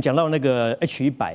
讲到那个 H100，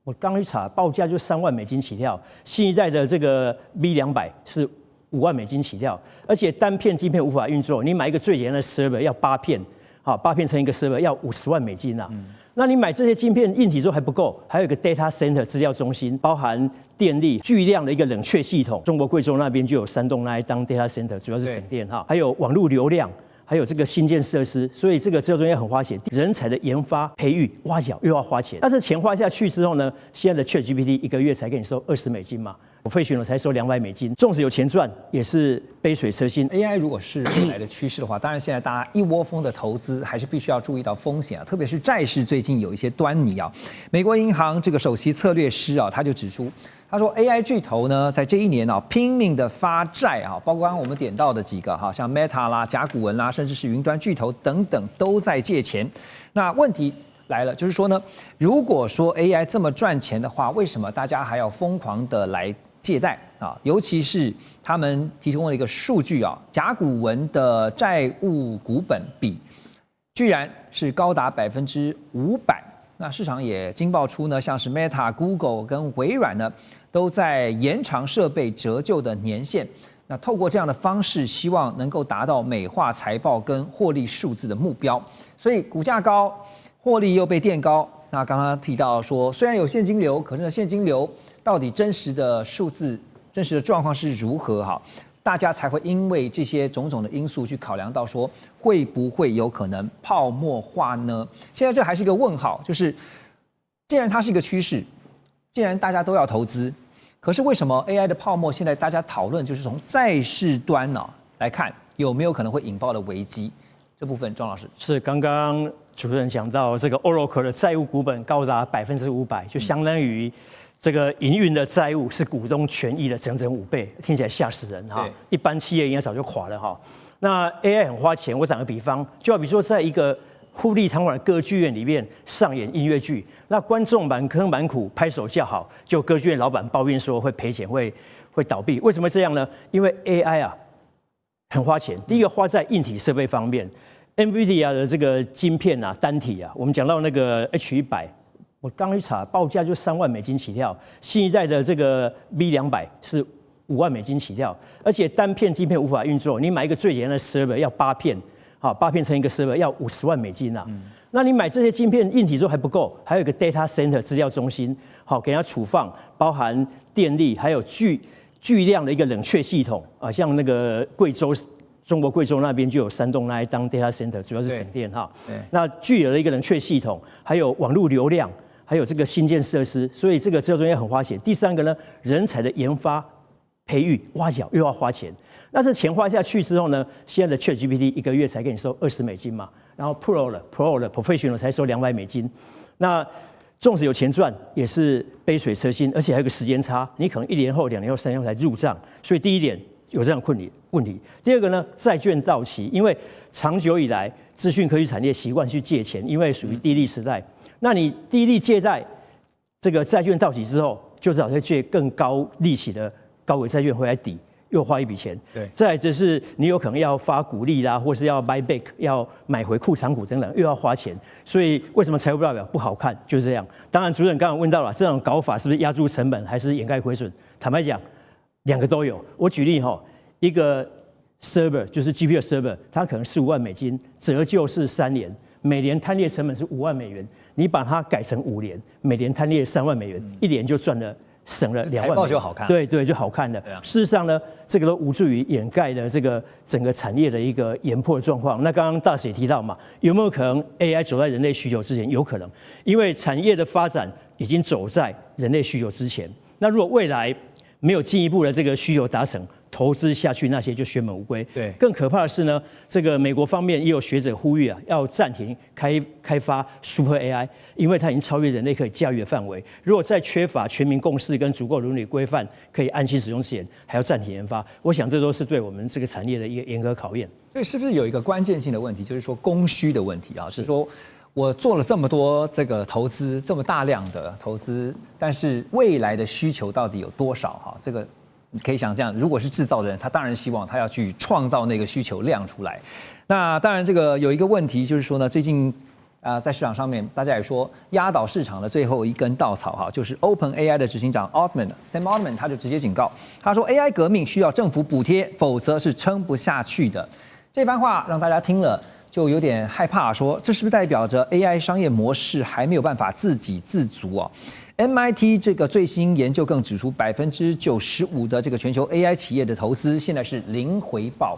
我刚一查，报价就3万美金起跳，新一代的这个 V200是5万美金起跳，而且单片晶片无法运作，你买一个最简单的 server 要8片，好，8片乘一个 server 要50万美金啊。那你买这些晶片硬体之后还不够，还有一个 data center 资料中心，包含电力、巨量的一个冷却系统。中国贵州那边就有3栋来当 data center， 主要是省电哈，还有网络流量。还有这个新建设施，所以这个资料中心很花钱，人才的研发、培育、挖角又要花钱。但是钱花下去之后呢，现在的 ChatGPT 1个月才给你收20美金嘛，我费选了才收200美金，纵使有钱赚，也是杯水车薪。AI 如果是未来的趋势的话，当然现在大家一窝蜂的投资，还是必须要注意到风险啊，特别是债市最近有一些端倪啊。美国银行这个首席策略师啊，他就指出。他说 ，AI 巨头呢，在这一年啊，拼命的发债啊，包括刚刚我们点到的几个哈，像 Meta 啦、甲骨文啦，甚至是云端巨头等等，都在借钱。那问题来了，就是说呢，如果说 AI 这么赚钱的话，为什么大家还要疯狂的来借贷啊？尤其是他们提供了一个数据啊，甲骨文的债务股本比，居然是高达500%。那市场也惊爆出呢，像是 Meta、Google 跟微软呢，都在延长设备折旧的年限。那透过这样的方式，希望能够达到美化财报跟获利数字的目标。所以股价高，获利又被垫高。那刚刚提到说，虽然有现金流，可是呢，现金流到底真实的数字、真实的状况是如何？哈，大家才会因为这些种种的因素去考量到说，会不会有可能泡沫化呢？现在这还是一个问号，就是既然它是一个趋势，既然大家都要投资，可是为什么 AI 的泡沫现在大家讨论就是从债市端呢来看，有没有可能会引爆的危机？这部分庄老师是刚刚主持人讲到这个 Oracle 的债务股本高达500%，就相当于这个营运的债务是股东权益的整整5倍，听起来吓死人哈！一般企业应该早就垮了哈。那 AI 很花钱，我打个比方，就好比说在一个富丽堂皇的歌剧院里面上演音乐剧，那观众满坑满谷拍手叫好，就歌剧院老板抱怨说会赔钱，会倒闭。为什么这样呢？因为 AI 啊很花钱，第一个花在硬体设备方面 ，NVIDIA 的这个晶片啊单体啊，我们讲到那个 H100。我刚一查，报价就3万美金起跳，新一代的这个 V200是5万美金起跳，而且单片晶片无法运作，你买一个最简单的 server 要8片，好，8片乘一个 server 要50万美金啊。那你买这些晶片硬体之后还不够，还有一个 data center 资料中心，好，给它储放，包含电力，还有巨量的一个冷却系统啊，像那个中国贵州那边就有3栋来当 data center， 主要是省电哈。那具有的一个冷却系统，还有网络流量。还有这个新建设施，所以这个资料中心很花钱。第三个呢，人才的研发、培育、挖角又要花钱。那这钱花下去之后呢，现在的 ChatGPT 1个月才给你收20美金嘛，然后 Pro 的 Professional 才收200美金。那纵使有钱赚，也是杯水车薪，而且还有个时间差，你可能1年后、2年后、3年后才入账。所以第一点有这样问题。第二个呢，债券到期，因为长久以来资讯科技产业习惯去借钱，因为属于低利时代。那你低利借贷，这个债券到期之后，就只好再借更高利息的高轨债券回来抵，又花一笔钱。对，再来就是你有可能要发股利啦，或是要 buy back， 要买回库藏股等等，又要花钱。所以为什么财务报表不好看？就是这样。当然，主任刚刚问到了，这种搞法是不是压住成本，还是掩盖亏损？坦白讲，2个都有。我举例哈，一个 server 就是 GPU server， 它可能15万美金，折旧是3年，每年摊列成本是5万美元。你把它改成5年，每年摊列3万美元，1年就省了2万美元，财报就好看。对，就好看的。事实上呢，这个都无助于掩盖了这个整个产业的一个研破状况。那刚刚大使也提到嘛，有没有可能 AI 走在人类需求之前？有可能，因为产业的发展已经走在人类需求之前。那如果未来没有进一步的这个需求达成，投资下去那些就血本无归。对，更可怕的是呢，这个美国方面也有学者呼吁啊，要暂停开发 Super AI， 因为它已经超越人类可以驾驭的范围。如果在缺乏全民共识跟足够伦理规范，可以安心使用之前，还要暂停研发，我想这都是对我们这个产业的一个严格考验。所以是不是有一个关键性的问题，就是说供需的问题啊？是说我做了这么多这个投资，这么大量的投资，但是未来的需求到底有多少？哈，这个。你可以想象，如果是制造的人，他当然希望他要去创造那个需求量出来。那当然，这个有一个问题就是说呢，最近在市场上面，大家也说压倒市场的最后一根稻草哈，就是 OpenAI 的执行长 Sam Altman 他就直接警告，他说 AI 革命需要政府补贴，否则是撑不下去的。这番话让大家听了就有点害怕，说这是不是代表着 AI 商业模式还没有办法自给自足啊？MIT 这个最新研究更指出，95%的这个全球 AI 企业的投资现在是零回报。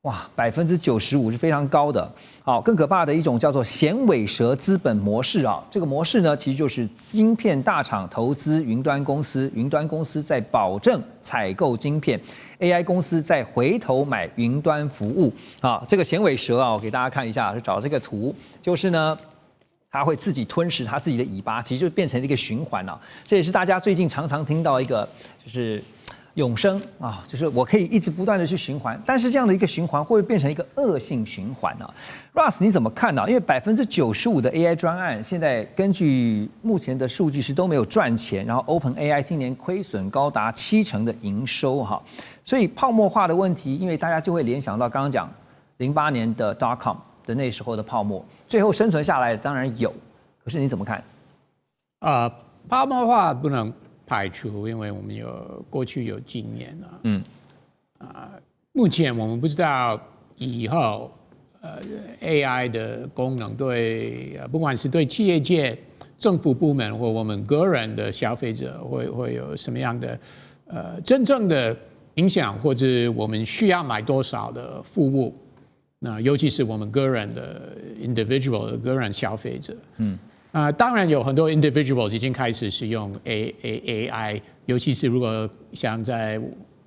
哇，95%是非常高的。好，更可怕的一种叫做衔尾蛇资本模式啊。这个模式呢，其实就是晶片大厂投资云端公司，云端公司在保证采购晶片 ，AI 公司再回头买云端服务。啊，这个衔尾蛇啊，我给大家看一下，就找这个图，就是呢。它会自己吞噬它自己的尾巴，其实就变成了一个循环啊。这也是大家最近常常听到一个，就是永生啊，就是我可以一直不断的去循环，但是这样的一个循环会不会变成一个恶性循环呢？Russ 你怎么看呢？因为95%的 AI 专案现在根据目前的数据是都没有赚钱，然后 OpenAI 今年亏损高达70%的营收哈，所以泡沫化的问题，因为大家就会联想到刚刚讲08年的 .com 的那时候的泡沫。最后生存下来当然有，可是你怎么看？泡沫化不能排除，因为我们过去有经验啊。目前我们不知道以后AI 的功能对不管是对企业界、政府部门或我们个人的消费者会有什么样的真正的影响，或者我们需要买多少的服务。那尤其是我们个人的 individual 的个人消费者，当然有很多 individuals 已经开始使用 AI， 尤其是如果想在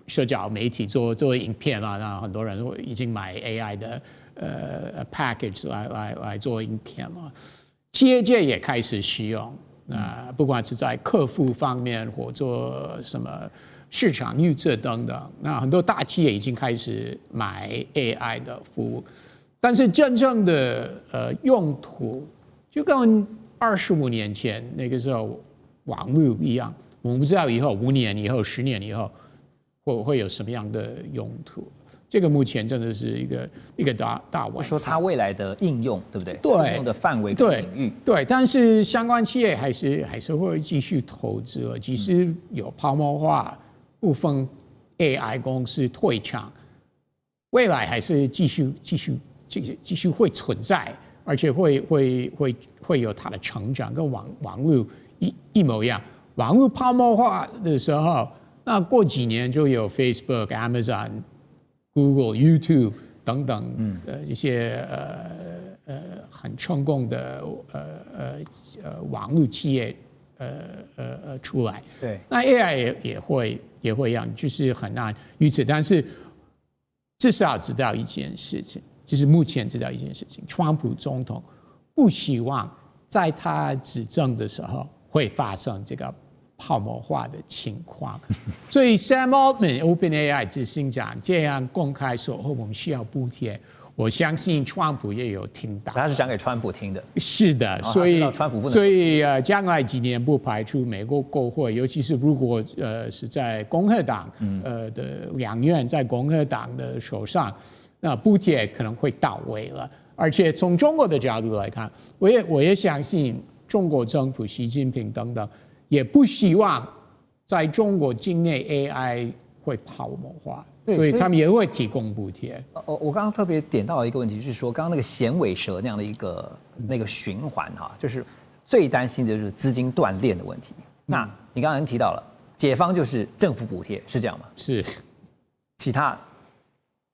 社交媒体做影片啊，那很多人已经买 AI 的package 来做影片了。企业界也开始使用，不管是在客户方面或做什么。市场预测等等，那很多大企业已经开始买 AI 的服务，但是真正的用途就跟25年前那个时候网络一样，我们不知道以后5年以后、10年以后会有什么样的用途。这个目前真的是一个大问题。说它未来的应用，对不对？对，应用的范围跟领域。对，但是相关企业还是会继续投资了，即使有泡沫化。部分 AI 公司退场，未来还是继续会存在，而且会有它的成长，跟网络一模一样。网络泡沫化的时候，那过几年就有 Facebook、Amazon、Google、YouTube 等等一些很成功的网络企业出来。对，那 AI 也会一样，就是很难预测。但是至少知道一件事情，就是目前知道一件事情，川普总统不希望在他执政的时候会发生这个泡沫化的情况。所以 Sam Altman OpenAI 执行长这样公开说，我们需要补贴。我相信川普也有听到，他是讲给川普听的。是的，所以将来几年不排除美国国会，尤其是如果是在共和党的两院在共和党的手上，那补贴可能会到位了。而且从中国的角度来看，我也相信中国政府习近平等等也不希望在中国境内 AI 会泡沫化。所以他们也会提供补贴。我刚刚特别点到一个问题，就是说刚刚那个衔尾蛇那样的一个那个循环哈，就是最担心的就是资金断裂的问题。那你刚刚提到了，解方就是政府补贴，是这样吗？是，其他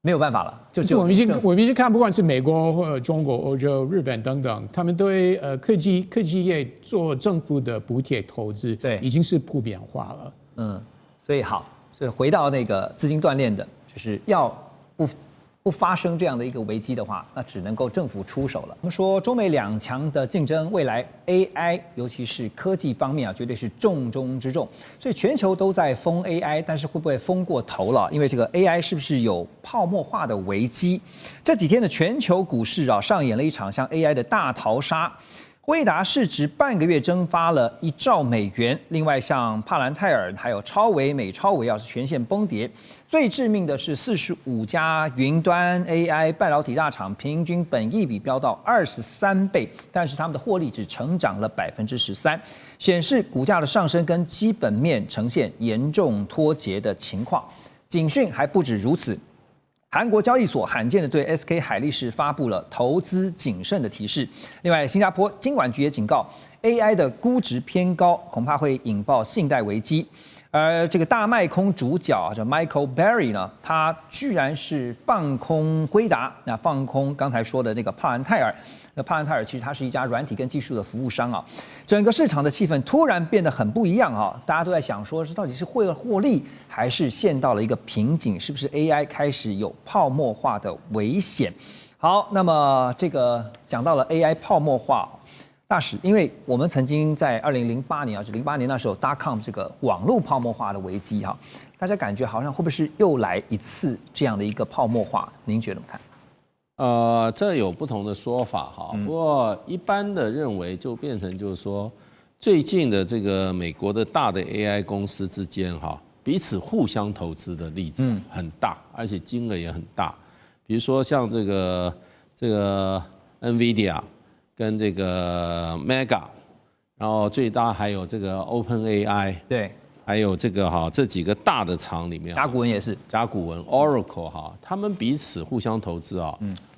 没有办法了。就是我们已经看，不管是美国或者中国、欧洲、日本等等，他们对科技业做政府的补贴投资，对，已经是普遍化了。所以好。所以回到那个资金断裂的，就是要不发生这样的一个危机的话，那只能够政府出手了。我们说中美两强的竞争，未来 AI 尤其是科技方面啊，绝对是重中之重。所以全球都在疯 AI， 但是会不会疯过头了？因为这个 AI 是不是有泡沫化的危机？这几天的全球股市啊，上演了一场像 AI 的大逃杀。辉达市值半个月蒸发了1兆美元，另外像帕兰泰尔还有超微、美超微是全线崩跌。最致命的是45家云端 AI 半导体大厂，平均本益比飙到23倍，但是他们的获利只成长了13%，显示股价的上升跟基本面呈现严重脱节的情况。警讯还不止如此。韩国交易所罕见的对 SK 海力士发布了投资谨慎的提示。另外，新加坡金管局也警告 ，AI 的估值偏高，恐怕会引爆信贷危机。而这个大卖空主角叫 Michael Berry 呢，他居然是放空辉达，那放空刚才说的这个帕兰泰尔。那帕兰泰尔其实它是一家软体跟技术的服务商啊，整个市场的气氛突然变得很不一样啊，大家都在想说是到底是会获利，还是陷到了一个瓶颈，是不是 AI 开始有泡沫化的危险？好，那么这个讲到了 AI 泡沫化。大使，因为我们曾经在2008年就08年那时候 .com 这个网络泡沫化的危机哈，大家感觉好像会不会是又来一次这样的一个泡沫化？您觉得怎么看？这有不同的说法哈，不过一般的认为就变成就是说，最近的这个美国的大的 AI 公司之间哈，彼此互相投资的例子很大，而且金额也很大，比如说像这个 NVIDIA。跟这个 Mega， 然后最大还有这个 OpenAI， 对，还有这个这几个大的厂里面，甲骨文也是，甲骨文 Oracle 他们彼此互相投资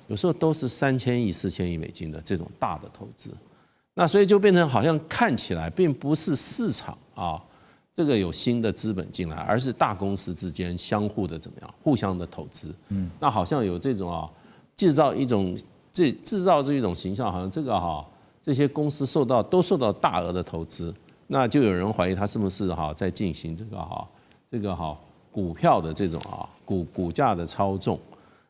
有时候都是3000亿、4000亿美金的这种大的投资，那所以就变成好像看起来并不是市场这个有新的资本进来，而是大公司之间相互的怎么样，互相的投资，那好像有这种制造这一种形象，好像这个这些公司都受到大额的投资，那就有人怀疑他是不是在进行这个股票的这种股价的操纵，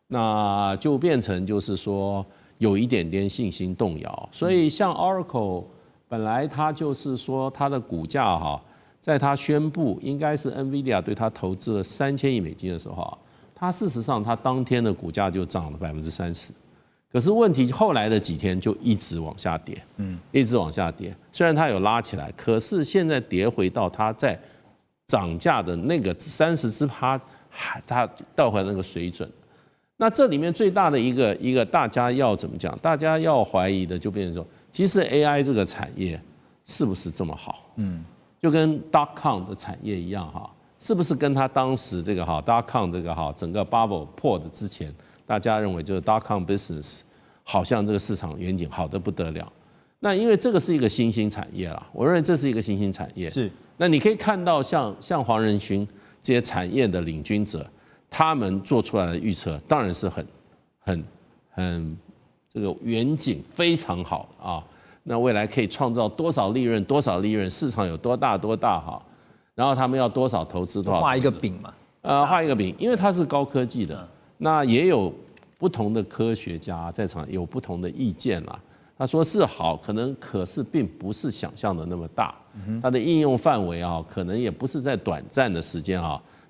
那就变成就是说有一点点信心动摇。所以像 Oracle 本来它就是说它的股价在它宣布应该是 NVIDIA 对它投资了3000亿美金的时候它事实上它当天的股价就涨了30%。可是问题后来的几天就一直往下跌，一直往下跌。虽然它有拉起来，可是现在跌回到它在涨价的那个30%，它到回那个水准。那这里面最大的一个大家要怎么讲？大家要怀疑的就变成说，其实 AI 这个产业是不是这么好？就跟 .com 的产业一样是不是跟它当时这个.com 这个整个 bubble 破的之前？大家认为就是 .com business 好像这个市场远景好得不得了，那因为这个是一个新兴产业啦，我认为这是一个新兴产业。是，那你可以看到像黄仁勋这些产业的领军者，他们做出来的预测当然是很这个远景非常好那未来可以创造多少利润，市场有多大然后他们要多少投资多少，画一个饼嘛。画一个饼，因为它是高科技的。那也有不同的科学家在场，有不同的意见啦。他说是好，可是并不是想象的那么大。它的应用范围可能也不是在短暂的时间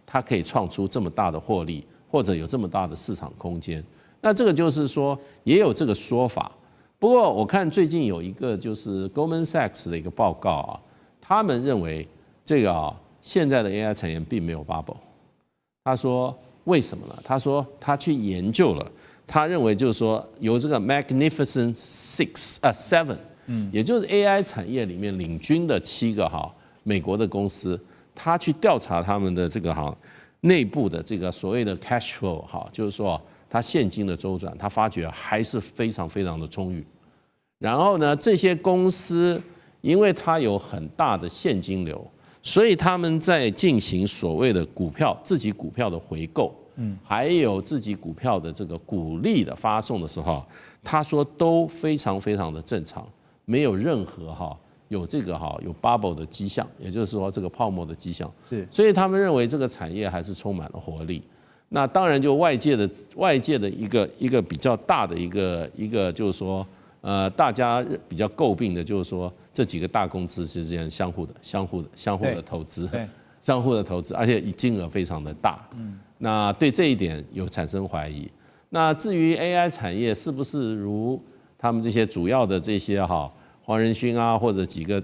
它可以创出这么大的获利，或者有这么大的市场空间。那这个就是说也有这个说法。不过我看最近有一个就是 Goldman Sachs 的一个报告他们认为这个现在的 AI 产业并没有 bubble。他说。为什么呢？他说他去研究了，他认为就是说由这个 Magnificent Seven，也就是 AI 产业里面领军的7个美国的公司，他去调查他们的这个内部的这个所谓的 cash flow 就是说它现金的周转，他发觉还是非常非常的充裕。然后呢，这些公司因为它有很大的现金流。所以他们在进行所谓的自己股票的回购，还有自己股票的这个股利的发送的时候，他说都非常非常的正常，没有任何有这个有 bubble 的迹象，也就是说这个泡沫的迹象。是，所以他们认为这个产业还是充满了活力。那当然就外界的一个比较大的一个就是说。大家比较诟病的就是说，这几个大公司之间相互的投资，相互的投资，而且金额非常的大。那对这一点有产生怀疑。那至于 AI 产业是不是如他们这些主要的这些黄仁勋啊，或者几个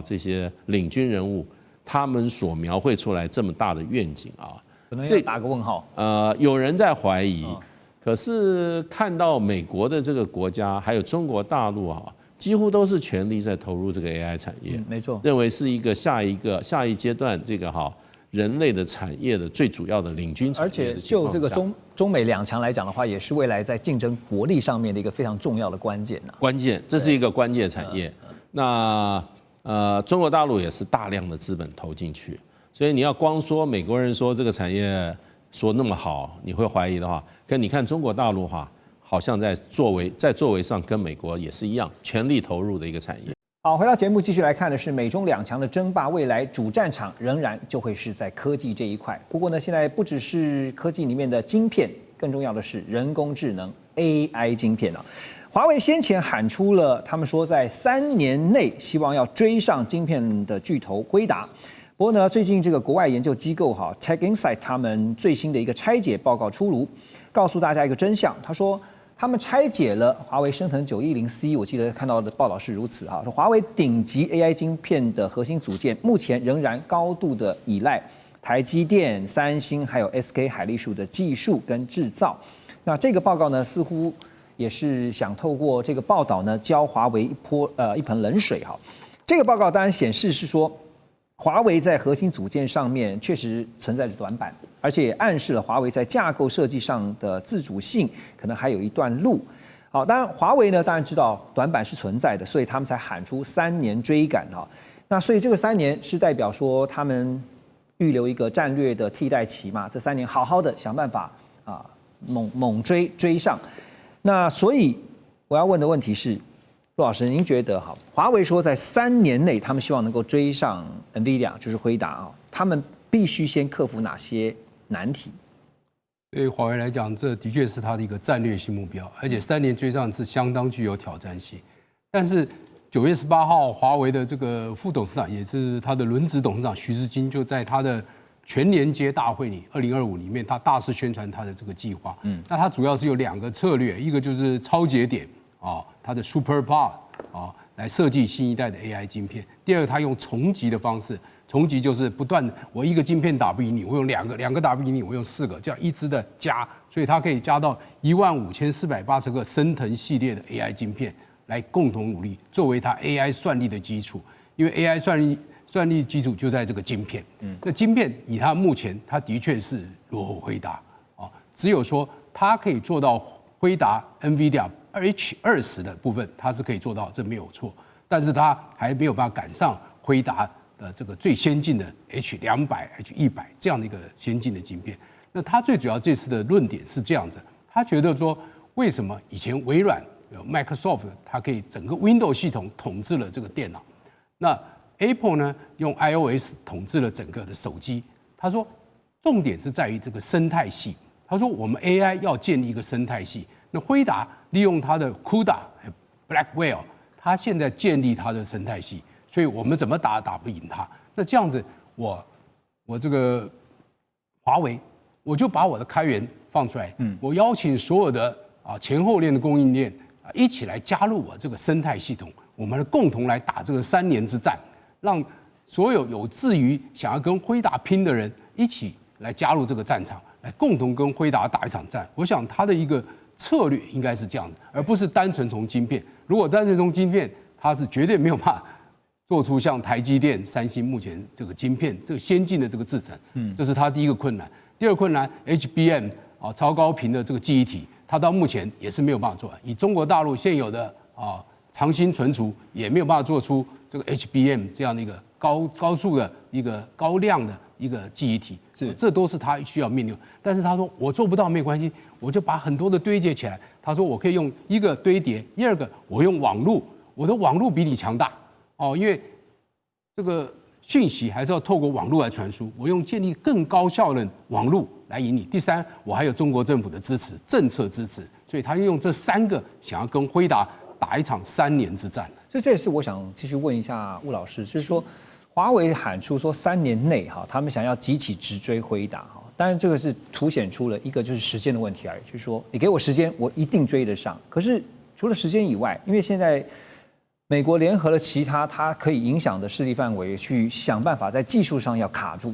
这些领军人物，他们所描绘出来这么大的愿景啊，可能要打个问号。有人在怀疑，可是看到美国的这个国家，还有中国大陆啊，几乎都是全力在投入这个 AI 产业，没错，认为是一个下一阶段这个人类的产业的最主要的领军产业。而且就这个中美两强来讲的话，也是未来在竞争国力上面的一个非常重要的关键关键，这是一个关键产业。那中国大陆也是大量的资本投进去，所以你要光说美国人说这个产业说那么好，你会怀疑的话，可你看中国大陆好像在作为上跟美国也是一样，全力投入的一个产业。好，回到节目继续来看的是美中两强的争霸，未来主战场仍然就会是在科技这一块。不过呢，现在不只是科技里面的晶片，更重要的是人工智能 AI 晶片啊。华为先前喊出了，他们说在3年内希望要追上晶片的巨头辉达。不过呢，最近这个国外研究机构Tech Insight 他们最新的一个拆解报告出炉，告诉大家一个真相。他说，他们拆解了华为升腾 910C， 我记得看到的报道是如此说华为顶级 AI 晶片的核心组件，目前仍然高度的依赖台积电、三星还有 SK 海力士的技术跟制造。那这个报告呢，似乎也是想透过这个报道呢，浇华为一盆冷水这个报告当然显示是说，华为在核心组件上面确实存在着短板，而且也暗示了华为在架构设计上的自主性可能还有一段路。好，当然华为呢，当然知道短板是存在的，所以他们才喊出3年追赶那所以这个3年是代表说他们预留一个战略的替代期嘛？这3年好好的想办法猛追上。那所以我要问的问题是，陆老师，您觉得华为说在3年内他们希望能够追上 NVIDIA， 就是辉达他们必须先克服哪些难题？对华为来讲，这的确是它的一个战略性目标，而且3年追上是相当具有挑战性。但是9月18号，华为的这个副董事长，也是他的轮值董事长徐志金，就在他的全年接大会里2025里面，他大肆宣传他的这个计划。那他主要是有2个策略，一个就是超节点它的 Super Pod 来设计新一代的 AI 晶片。第二个，他用重级的方式，重级就是不断我一个晶片打不赢你，我用两个打不赢你，我用4个，这样一直的加，所以它可以加到15480个升腾系列的 AI 晶片来共同努力，作为它 AI 算力的基础。因为 AI 算力基础就在这个晶片。那晶片以它目前，它的确是落后辉达只有说它可以做到辉达 NVIDIA H20的部分，它是可以做到，这没有错。但是它还没有办法赶上辉达的这个最先进的 H200、H100这样的一个先进的晶片。那它最主要这次的论点是这样子，他觉得说，为什么以前微软有 Microsoft 它可以整个 Windows 系统统治了这个电脑，那 Apple 呢用 iOS 统治了整个的手机？他说，重点是在于这个生态系。他说，我们 AI 要建立一个生态系。那辉达利用它的 CUDA、Blackwell， 它现在建立它的生态系，所以我们怎么打不赢它。那这样子，我这个华为，我就把我的开源放出来，我邀请所有的前后链的供应链一起来加入我这个生态系统，我们共同来打这个3年之战，让所有有志于想要跟辉达拼的人一起来加入这个战场，来共同跟辉达打一场战。我想他的一个策略应该是这样子，而不是单纯从晶片。如果单纯从晶片，它是绝对没有办法做出像台积电、三星目前这个晶片这个先进的这个制程。这是它第一个困难。第二个困难 ，HBM 超高频的这个记忆体，它到目前也是没有办法做。以中国大陆现有的长芯存储也没有办法做出这个 HBM 这样的一个高速的一个高量的一个记忆体，这都是他需要面对。但是他说我做不到没关系，我就把很多的堆叠起来。他说我可以用一个堆叠，第二个我用网络，我的网络比你强大因为这个讯息还是要透过网络来传输，我用建立更高效的网络来赢你。第三，我还有中国政府的支持，政策支持，所以他用这3个想要跟辉达打一场3年之战。所以这也是我想继续问一下吴老师，就是说，华为喊出说3年内他们想要急起直追辉达当然这个是凸显出了一个就是时间的问题而已，就是说你给我时间，我一定追得上。可是除了时间以外，因为现在美国联合了其他它可以影响的势力范围，去想办法在技术上要卡住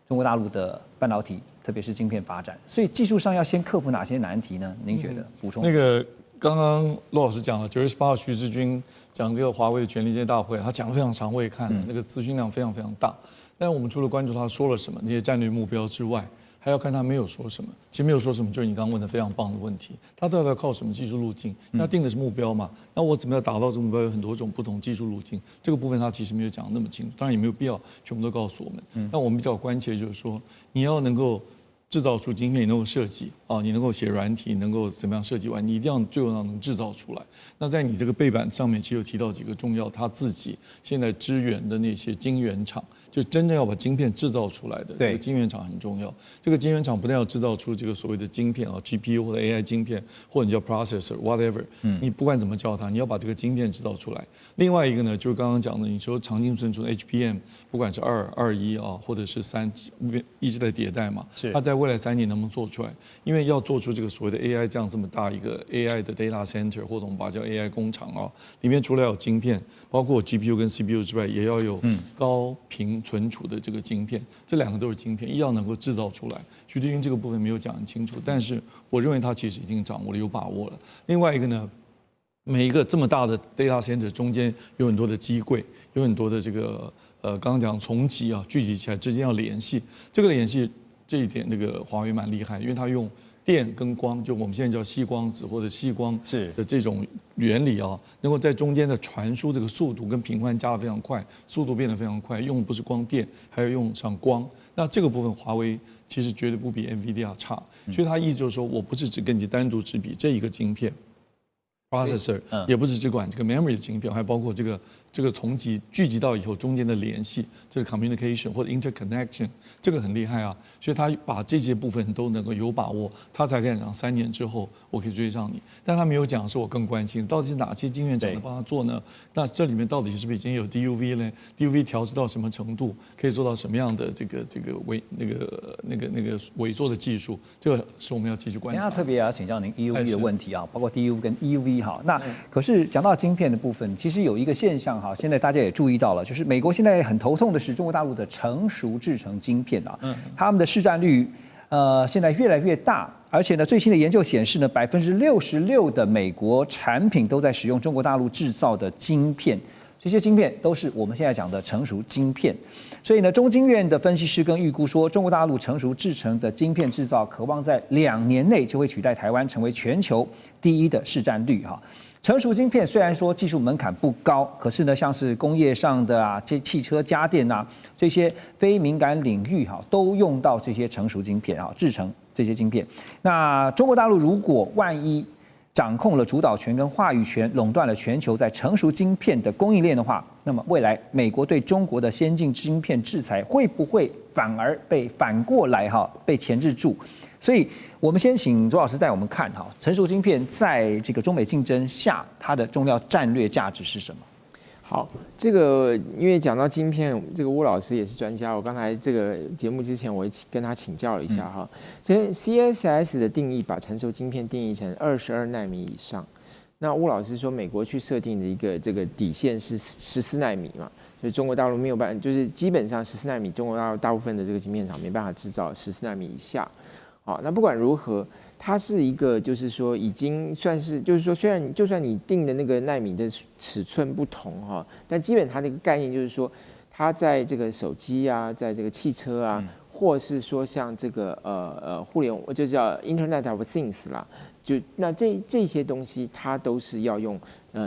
中国大陆的半导体，特别是晶片发展。所以技术上要先克服哪些难题呢？您觉得？补充那个刚刚骆老师讲了，9月18号徐志军讲这个华为的权力界大会，他讲得非常长，我也看了，那个资讯量非常非常大。但是我们除了关注他说了什么那些战略目标之外，还要看他没有说什么。其实没有说什么，就是你刚刚问的非常棒的问题。他到底要靠什么技术路径？他定的是目标嘛？那我怎么样达到这个目标？有很多种不同技术路径。这个部分他其实没有讲得那么清楚，当然也没有必要全部都告诉我们。那我们比较关切就是说，你要能够制造出晶片，你能够设计啊，你能够写软体，能够怎么样设计完，你一定要最后能制造出来。那在你这个背板上面，其实有提到几个重要，他自己现在支援的那些晶圆厂。就真正要把晶片制造出来的，这个晶圆厂很重要。这个晶圆厂不但要制造出这个所谓的晶片啊 ，GPU 或者 AI 晶片，或者你叫 processor whatever，你不管怎么叫它，你要把这个晶片制造出来。另外一个呢，就是刚刚讲的，你说长青存储 HBM， 不管是2、21啊，或者是3，一直在迭代嘛，它在未来3年能不能做出来？因为要做出这个所谓的 AI 这么大一个 AI 的 data center， 或者我们把它叫 AI 工厂啊，里面除了有晶片，包括 GPU 跟 CPU 之外，也要有高频存储的这个晶片，这2个都是晶片，要能够制造出来。徐志军这个部分没有讲很清楚，但是我认为他其实已经掌握了，有把握了。另外一个呢，每一个这么大的 data center 中间有很多的机柜，有很多的这个刚刚讲重集啊，聚集起来之间要联系，这个联系这一点，那个华为蛮厉害，因为它用电跟光，就我们现在叫细光子或者细光的这种原理啊，能够在中间的传输这个速度跟频宽加得非常快，速度变得非常快，用的不是光电，还要用上光。那这个部分华为其实绝对不比 NVIDIA 差，所以它意思就是说我不是只跟你单独只比这一个晶片 processor， 也不是只管这个 memory 的晶片，还包括这个重集聚集到以后中间的联系，这是 communication 或者 interconnection， 这个很厉害啊。所以他把这些部分都能够有把握，他才可以讲3年之后我可以追上你。但他没有讲是我更关心到底是哪些晶圆厂能帮他做呢？那这里面到底是不是已经有 DUV 呢 ？DUV 调制到什么程度，可以做到什么样的这个伪做的技术？这个是我们要继续观察。那特别要请教您 EUV 的问题啊，包括 DUV 跟 EUV 哈。那可是讲到晶片的部分，其实有一个现象。好，现在大家也注意到了，就是美国现在很头痛的是中国大陆的成熟制程晶片啊，他们的市占率现在越来越大，而且呢，最新的研究显示呢，66%的美国产品都在使用中国大陆制造的晶片，这些晶片都是我们现在讲的成熟晶片。所以呢，中经院的分析师跟预估说，中国大陆成熟制程的晶片制造，渴望在2年内就会取代台湾，成为全球第1的市占率哈。成熟晶片虽然说技术门槛不高，可是呢，像是工业上的啊，汽车、家电啊这些非敏感领域哈，都用到这些成熟晶片啊，制成这些晶片。那中国大陆如果万一掌控了主导权跟话语权，垄断了全球在成熟晶片的供应链的话，那么未来美国对中国的先进晶片制裁会不会反而反过来被钳制住？所以我们先请周老师带我们看哈，成熟晶片在这个中美竞争下，它的重要战略价值是什么？好，这个因为讲到晶片，这个邬老师也是专家，我刚才这个节目之前我也跟他请教了一下哈。这 CSS 的定义把成熟晶片定义成22奈米以上，那邬老师说美国去设定的一个这个底线是14奈米嘛，所以中国大陆没有办法，就是基本上14奈米，中国大陆大部分的这个晶片厂没办法制造14奈米以下。好，那不管如何，它是一个就是说已经算是，就是说虽然就算你定的那个奈米的尺寸不同哈，但基本它那个概念就是说，它在这个手机啊，在这个汽车啊，或是说像这个互联网，就叫 Internet of Things 啦，就那这些东西它都是要用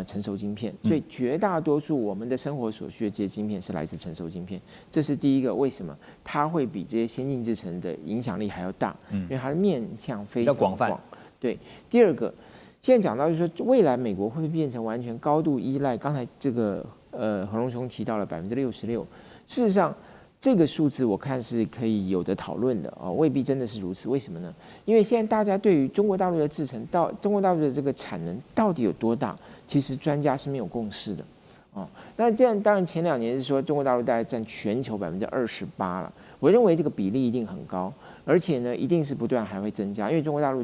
成熟晶片，所以绝大多数我们的生活所需的这些晶片是来自成熟晶片，这是第一个。为什么它会比这些先进制程的影响力还要大？因为它的面向非常广泛。对，第二个，现在讲到就是说，未来美国会不会变成完全高度依赖？刚才这个何荣兄提到了66%，事实上这个数字我看是可以有的讨论的啊，未必真的是如此。为什么呢？因为现在大家对于中国大陆的制程到中国大陆的这个产能到底有多大？其实专家是没有共识的，哦。那这样当然前2年是说中国大陆大概占全球28%了，我认为这个比例一定很高，而且呢一定是不断还会增加，因为中国大陆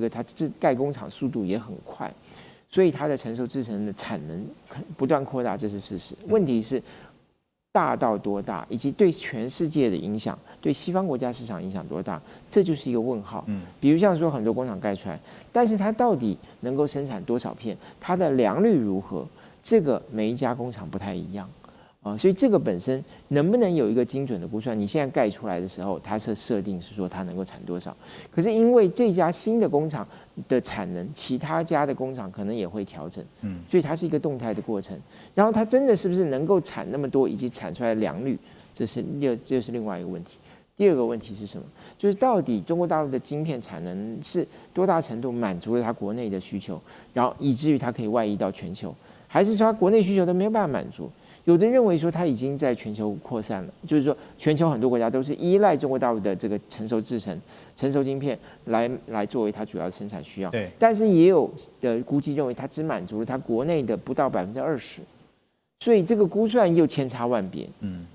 它盖工厂速度也很快，所以它的成熟制程的产能不断扩大，这是事实。问题是大到多大，以及对全世界的影响，对西方国家市场影响多大，这就是一个问号。比如像说很多工厂盖出来，但是它到底能够生产多少片，它的良率如何，这个每一家工厂不太一样。所以这个本身能不能有一个精准的估算？你现在盖出来的时候，它是设定是说它能够产多少，可是因为这家新的工厂的产能，其他家的工厂可能也会调整，所以它是一个动态的过程。然后它真的是不是能够产那么多，以及产出来的良率，这是另外一个问题。第二个问题是什么？就是到底中国大陆的晶片产能是多大程度满足了它国内的需求，然后以至于它可以外溢到全球，还是说它国内需求都没有办法满足？有的认为说它已经在全球扩散了，就是说全球很多国家都是依赖中国大陆的这个成熟制程、成熟晶片来作为它主要的生产需要。对。但是也有的估计认为它只满足了它国内的不到20%，所以这个估算又千差万别。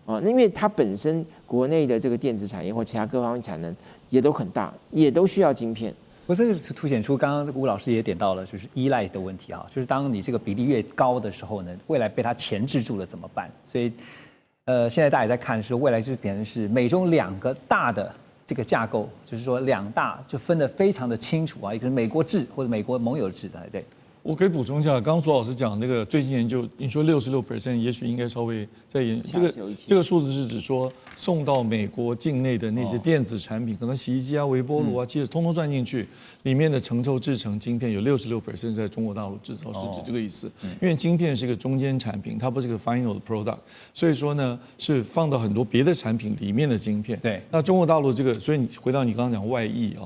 那因为它本身国内的这个电子产业或其他各方面产能也都很大，也都需要晶片。不是凸显出刚刚吴老师也点到了，就是依赖的问题哈，就是当你这个比例越高的时候呢，未来被它钳制住了怎么办？所以，现在大家也在看是未来就是变成是美中两个大的这个架构，就是说两大就分得非常的清楚啊，一个是美国制或者美国盟友制的，对。我可以补充一下，刚刚左老师讲那个最近研究，你说66%，也许应该稍微再研究。这个数字是指说送到美国境内的那些电子产品，可能洗衣机啊、微波炉啊，其实通通算进去，里面的成熟制成晶片有66%在中国大陆制造，是指这个意思。因为晶片是一个中间产品，它不是个 final 的 product， 所以说呢是放到很多别的产品里面的晶片。对。那中国大陆这个，所以你回到你刚刚讲外溢啊。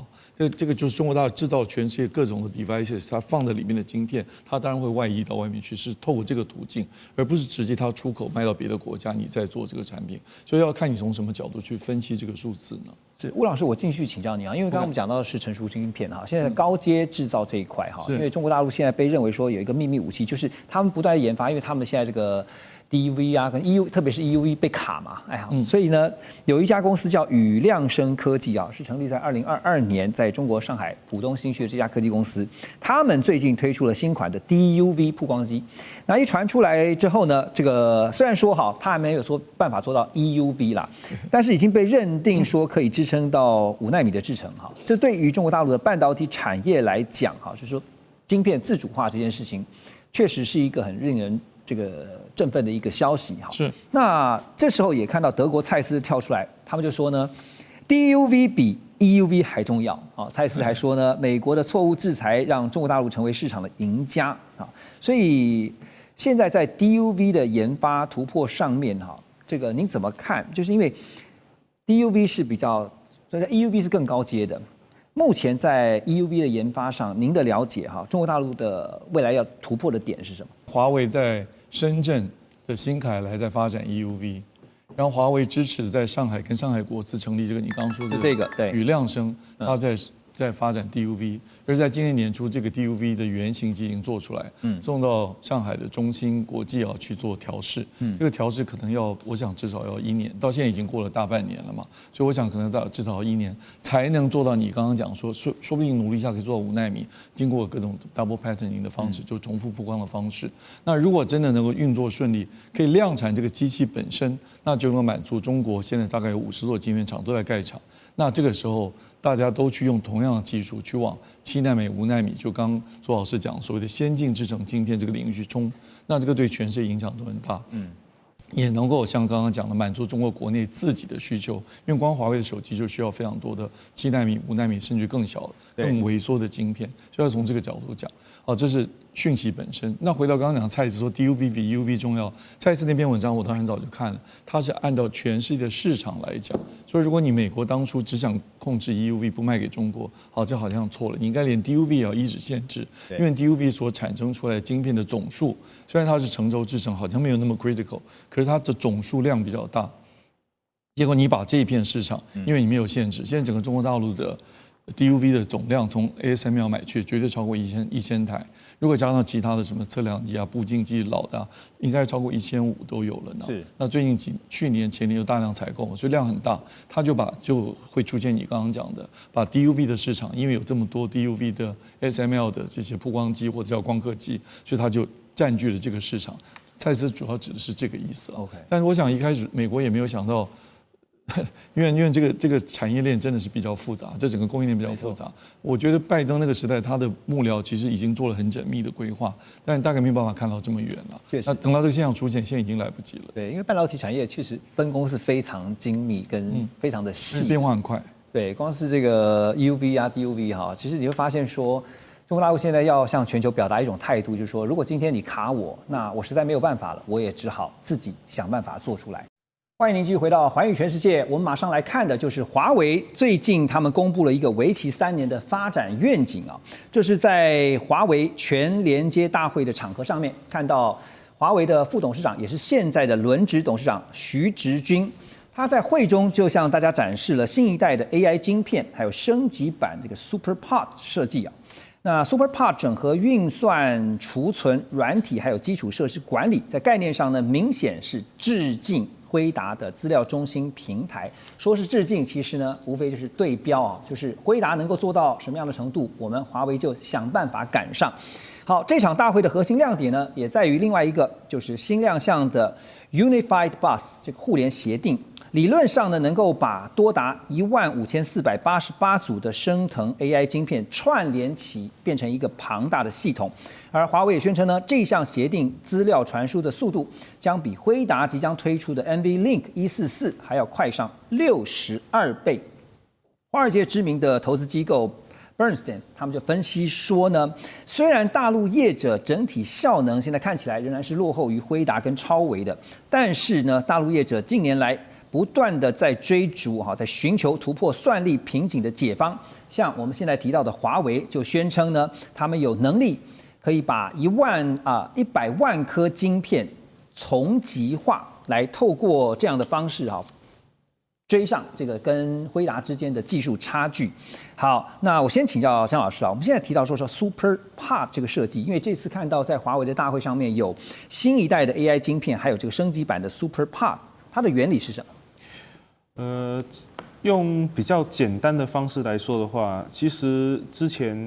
这个就是中国大陆制造全世界各种的 devices， 它放在里面的晶片，它当然会外溢到外面去，是透过这个途径，而不是直接它出口卖到别的国家，你再做这个产品。所以要看你从什么角度去分析这个数字呢？是吴老师，我继续请教你啊，因为刚刚我们讲到的是成熟晶片哈，现在高阶制造这一块哈，因为中国大陆现在被认为说有一个秘密武器，就是他们不断研发，因为他们现在这个。DUV 啊，跟 EUV， 特别是 EUV 被卡嘛，所以呢，有一家公司叫宇亮生科技啊，是成立在2022年，在中国上海浦东新区的这家科技公司，他们最近推出了新款的 DUV 曝光机。那一传出来之后呢，这个虽然说好，它还没有说办法做到 EUV 啦，但是已经被认定说可以支撑到5奈米的制程哈。这对于中国大陆的半导体产业来讲哈，就是说晶片自主化这件事情，确实是一个很令人这个振奋的一个消息哈。是。那这时候也看到德国蔡司跳出来，他们就说呢 ，DUV 比 EUV 还重要啊。蔡司还说呢，美国的错误制裁让中国大陆成为市场的赢家啊。所以现在在 DUV 的研发突破上面哈，这个您怎么看？就是因为 DUV 是比较，所以 EUV 是更高阶的。目前在 EUV 的研发上，您的了解哈，中国大陆的未来要突破的点是什么？华为在深圳的新凯莱在发展 EUV， 然后华为支持在上海跟上海国资成立这个你刚刚说的这个对宇亮生，他在发展 DUV， 而在今年年初这个 DUV 的原型机已经做出来，送到上海的中芯国际去做调试，这个调试可能要，我想至少要1年，到现在已经过了大半年了嘛，所以我想可能至少要1年才能做到你刚刚讲说不定努力一下可以做到5奈米，经过各种 double patterning 的方式，就重复曝光的方式。那如果真的能够运作顺利，可以量产这个机器本身，那就能满足中国现在大概有50座晶圆厂都在盖厂。那这个时候，大家都去用同样的技术去往7奈米、5奈米，就刚周老师讲所谓的先进制程晶片这个领域去冲，那这个对全世界影响都很大。也能够像刚刚讲的满足中国国内自己的需求，因为光华为的手机就需要非常多的7奈米、5奈米甚至更小、更微缩的晶片，就要从这个角度讲。这是讯息本身。那回到刚刚讲蔡司说 DUV 比 EUV 重要，蔡司那篇文章我当然很早就看了，它是按照全世界的市场来讲，所以如果你美国当初只想控制 EUV 不卖给中国，这好像错了，你应该连 DUV 也要一纸限制，因为 DUV 所产生出来的晶片的总数，虽然它是成熟制程，好像没有那么 critical， 可是它的总数量比较大。结果你把这一片市场，因为你没有限制，现在整个中国大陆的 DUV 的总量从 ASML 买去绝对超过1000台，如果加上其他的什么测量机啊、步进机老的、应该超过1500都有了呢。是。那最近去年前年有大量采购，所以量很大，它就会出现你刚刚讲的，把 DUV 的市场，因为有这么多 DUV 的 ASML 的这些曝光机或者叫光刻机，所以它就占据了这个市场。蔡司主要指的是这个意思。OK。但是我想一开始美国也没有想到。因为这个产业链真的是比较复杂，这整个供应链比较复杂。我觉得拜登那个时代，他的幕僚其实已经做了很缜密的规划，但大概没有办法看到这么远了。确实，那等到这个现象出现，现在已经来不及了。对，因为半导体产业确实分工是非常精密跟非常的细，变化很快。对，光是这个 EUV 啊、DUV 哈，其实你会发现说，中国大陆现在要向全球表达一种态度，就是说，如果今天你卡我，那我实在没有办法了，我也只好自己想办法做出来。欢迎您继续回到环宇全世界，我们马上来看的就是华为最近他们公布了一个为期3年的发展愿景啊，这是在华为全连接大会的场合上面看到华为的副董事长，也是现在的轮值董事长徐直军，他在会中就向大家展示了新一代的 AI 晶片，还有升级版这个 SuperPOD 设计啊。那 SuperPOD 整合运算、储存、软体还有基础设施管理，在概念上呢，明显是致敬辉达的资料中心平台。说是致敬，其实呢，无非就是对标啊，就是辉达能够做到什么样的程度，我们华为就想办法赶上。好，这场大会的核心亮点呢，也在于另外一个，就是新亮相的 Unified Bus 这个互联协定。理论上呢，能够把多达15488组的升腾 AI 晶片串联起，变成一个庞大的系统。而华为也宣称呢，这项协定资料传输的速度将比辉达即将推出的 NVLink 144还要快上62倍。华尔街知名的投资机构 Bernstein 他们就分析说呢，虽然大陆业者整体效能现在看起来仍然是落后于辉达跟超微的，但是呢，大陆业者近年来不断的在追逐在寻求突破算力瓶颈的解方。像我们现在提到的华为就宣称呢，他们有能力可以把100万颗晶片从极化，来透过这样的方式追上这个跟辉达之间的技术差距。好，那我先请教张老师啊，我们现在提到说 SuperPOD 这个设计，因为这次看到在华为的大会上面有新一代的 AI 晶片，还有这个升级版的 SuperPOD， 它的原理是什么？用比较简单的方式来说的话，其实之前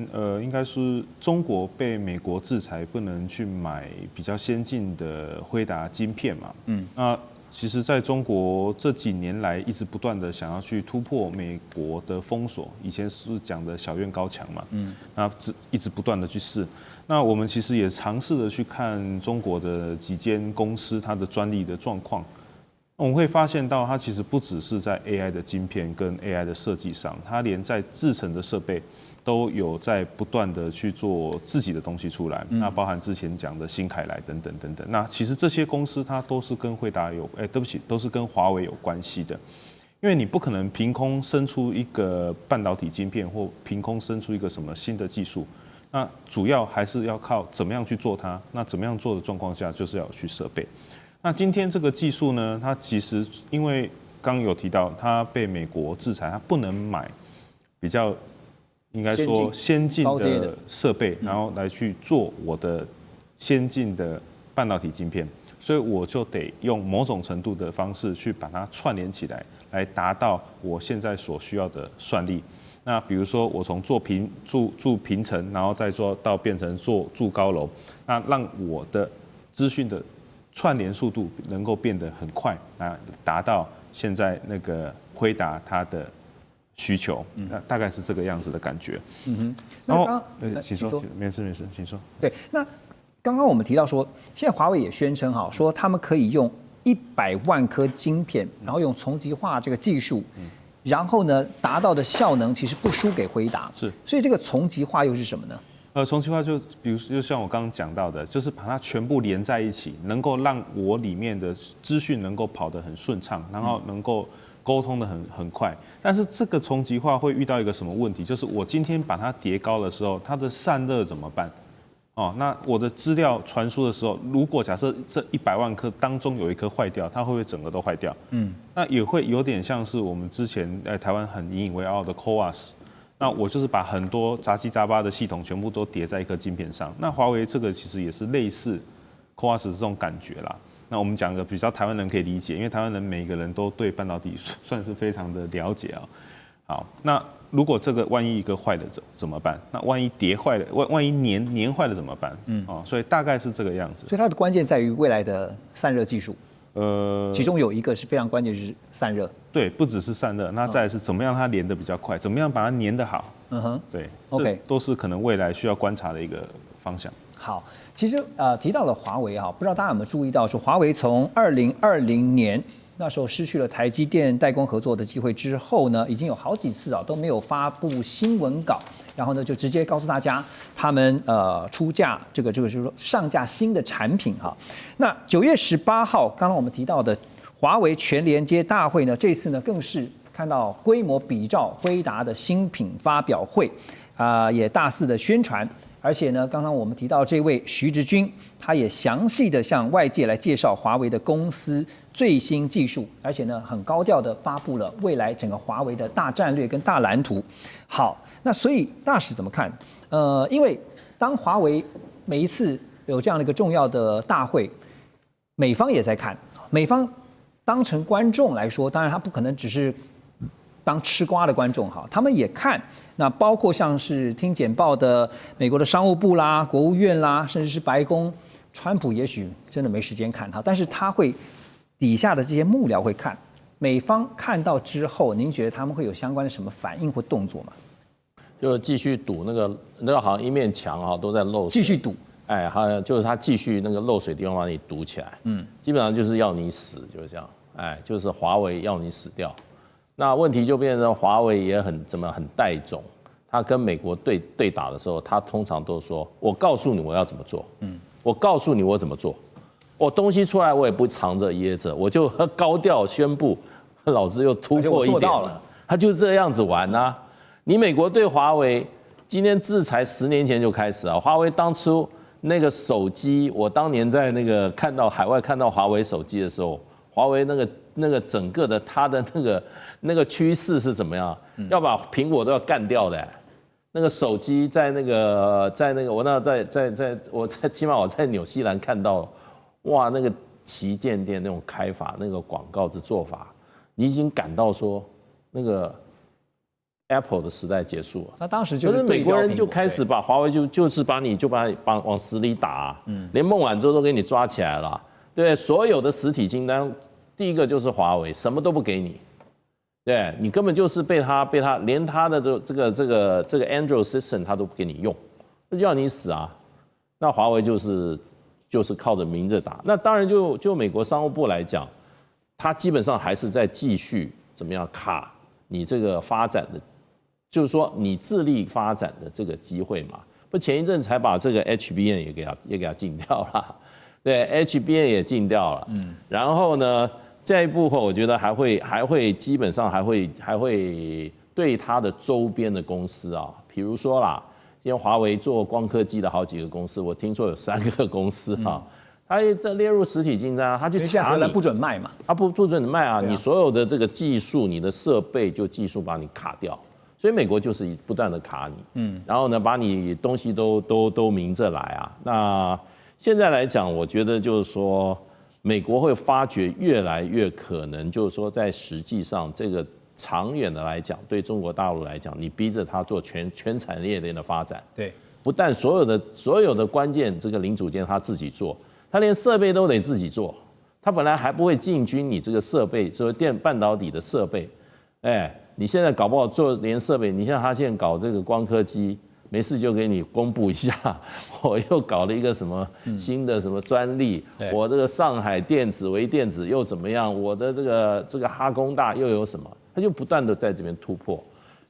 应该是中国被美国制裁，不能去买比较先进的辉达晶片嘛。那其实在中国这几年来一直不断的想要去突破美国的封锁，以前是讲的小院高墙嘛。那一直不断的去试。那我们其实也尝试着去看中国的几间公司它的专利的状况。我们会发现到，它其实不只是在 AI 的晶片跟 AI 的设计上，它连在制程的设备都有在不断的去做自己的东西出来。那包含之前讲的新凯来等等等等。那其实这些公司它都是跟辉达都是跟华为有关系的。因为你不可能凭空生出一个半导体晶片，或凭空生出一个什么新的技术。那主要还是要靠怎么样去做它。那怎么样做的状况下，就是要有去设备。那今天这个技术呢，它其实因为刚有提到，它被美国制裁，它不能买比较应该说先进的设备，然后来去做我的先进的半导体晶片，所以我就得用某种程度的方式去把它串联起来，来达到我现在所需要的算力。那比如说我从住平层，然后再做到变成住高楼，那让我的资讯的串联速度能够变得很快，来达到现在那个辉达它的需求，那大概是这个样子的感觉。然后请说，没事，请说。对，那刚刚我们提到说，现在华为也宣称说他们可以用100万颗晶片，然后用从极化这个技术，然后呢达到的效能其实不输给辉达。是，所以这个从极化又是什么呢？从极化就比如就像我刚刚讲到的，就是把它全部连在一起，能够让我里面的资讯能够跑得很顺畅，然后能够沟通得很快。但是这个从极化会遇到一个什么问题？就是我今天把它叠高的时候，它的散热怎么办？那我的资料传输的时候，如果假设这100万颗当中有一颗坏掉，它会不会整个都坏掉？那也会有点像是我们之前在台湾很引以为傲的 CoWoS。那我就是把很多杂七杂八的系统全部都叠在一颗晶片上。那华为这个其实也是类似 CoWoS 这种感觉啦。那我们讲个比较台湾人可以理解，因为台湾人每一个人都对半导体算是非常的了解啊。好，那如果这个万一一个坏的怎么办？那万一碟坏了，万一粘坏了怎么办？所以大概是这个样子。所以它的关键在于未来的散热技术。其中有一个是非常关键，就是散热。对，不只是散热，那再来是怎么样它连得比较快，怎么样把它粘得好。对 ，OK， 都是可能未来需要观察的一个方向。好，其实提到了华为不知道大家有没有注意到，说华为从2020年。那时候失去了台积电代工合作的机会之后呢，已经有好几次都没有发布新闻稿，然后呢就直接告诉大家他们出价这个就是说上架新的产品那9月18号，刚刚我们提到的华为全连接大会呢，这次呢更是看到规模比照辉达的新品发表会也大肆的宣传。而且呢，刚刚我们提到这位徐直军，他也详细的向外界来介绍华为的公司最新技术，而且呢，很高调的发布了未来整个华为的大战略跟大蓝图。好，那所以大使怎么看？因为当华为每一次有这样的一个重要的大会，美方也在看，美方当成观众来说，当然他不可能只是当吃瓜的观众他们也看。那包括像是听简报的美国的商务部啦、国务院啦，甚至是白宫，川普也许真的没时间看但是他会底下的这些幕僚会看。美方看到之后，您觉得他们会有相关的什么反应或动作吗？就继续堵那个好像一面墙都在漏水，继续堵。好像就是他继续那个漏水地方把你堵起来，基本上就是要你死，就是这样，就是华为要你死掉。那问题就变成华为也很带种，他跟美国对打的时候，他通常都说：“我告诉你我要怎么做，我告诉你我怎么做，我东西出来我也不藏着掖着，我就高调宣布，老子又突破一点了。”他就是这样子玩啊！你美国对华为今天制裁10年前就开始啊，华为当初那个手机，我当年在那个海外看到华为手机的时候，华为那个整个的它的那个趋势是怎么样？要把苹果都要干掉的。那个手机在那个我起码我在纽西兰看到，哇，那个旗舰店那种开法，那个广告的做法，你已经感到说那个 Apple 的时代结束了。那当时就是美国人就开始把华为就是把你往死里打，连孟晚舟都给你抓起来了。对，所有的实体清单，第一个就是华为，什么都不给你。对，你根本就是被他连他的这个 Android System 他都不给你用，那就要你死啊！那华为就是靠着明着打。那当然就美国商务部来讲，他基本上还是在继续怎么样卡你这个发展的，就是说你致力发展的这个机会嘛。不，前一阵才把这个 HBM 也给它禁掉了，对 HBM 也禁掉了。然后呢？这一部分我觉得还会基本上还会对它的周边的公司比如说啦，今天华为做光刻机的好几个公司，我听说有3个公司它列入实体清单，它去查你不准卖嘛，它不准你卖你所有的这个技术，你的设备就技术把你卡掉，所以美国就是不断的卡你，然后呢把你东西都明着来那现在来讲，我觉得就是说。美国会发觉越来越可能，就是说，在实际上这个长远的来讲，对中国大陆来讲，你逼着它做全产业链的发展，对，不但所有的关键这个零组件它自己做，它连设备都得自己做，它本来还不会进军你这个设备，就是半导体的设备，你现在搞不好做连设备，你像他现在搞这个光刻机。没事就给你公布一下，我又搞了一个什么新的什么专利，我这个上海电子微电子又怎么样？我的这个哈工大又有什么？他就不断的在这边突破，